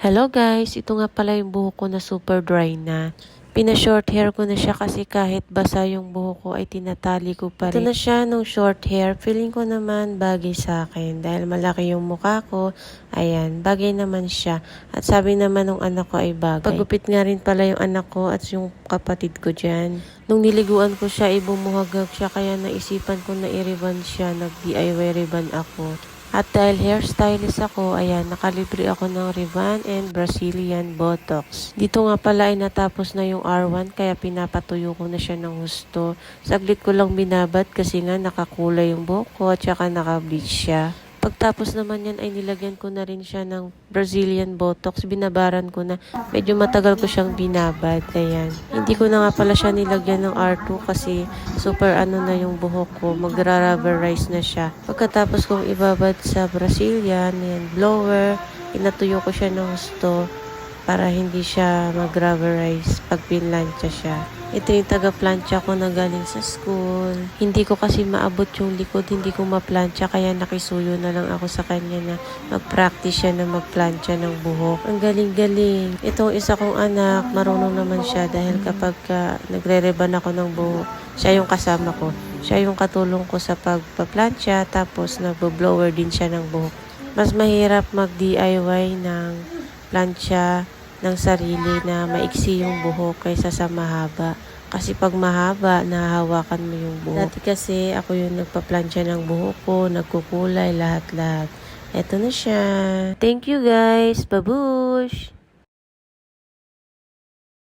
Hello guys, ito nga pala yung buhok ko na super dry na. Pina-short hair ko na siya kasi kahit basa yung buhok ko ay tinatali ko pa rin. Ito na siya nung short hair. Feeling ko naman bagay sa akin dahil malaki yung mukha ko. Ayan, bagay naman siya. At sabi naman ng anak ko ay bagay. Pagupit nga rin pala yung anak ko at yung kapatid ko dyan. Nung niliguan ko siya, bumuhagag siya kaya naisipan ko na i-ribbon siya. Nag-DIY ribbon ako. At dahil hairstylist ako, ayan, nakalibre ako ng Ribbon and Brazilian Botox. Dito nga pala ay natapos na yung R1 kaya pinapatuyo ko na siya ng husto. Saglit ko lang binabad kasi nga nakakulay yung buhok ko at saka naka-bleach siya. Pagtapos naman yan ay nilagyan ko na rin siya ng Brazilian Botox. Binabaran ko na. Medyo matagal ko siyang binabad. Ayan. Hindi ko na nga pala siya nilagyan ng R2 kasi super ano na yung buhok ko. Magra-rubberize na siya. Pagkatapos kong ibabad sa Brazilian, yan, blower, inatuyo ko siya ng gusto para hindi siya mag-rubberize pag pinlansya siya. Ito yung taga-plancha ko na galing sa school. Hindi ko kasi maabot yung likod, hindi ko ma-plancha kaya nakisuyo na lang ako sa kanya na mag-practice siya na mag-plancha ng buhok. Ang galing-galing. Itong isa kong anak, marunong naman siya dahil kapag nagre-reban ako ng buhok, siya yung kasama ko. Siya yung katulong ko sa pagpa-plancha tapos nagbo-blower din siya ng buhok. Mas mahirap mag-DIY ng plancha ng sarili na maiksi yung buhok kaysa sa mahaba. Kasi pag mahaba, nahahawakan mo yung buhok. Dati kasi ako yung nagpa-plancha ng buhok ko, nagkukulay, lahat-lahat. Eto na siya. Thank you guys. Babush!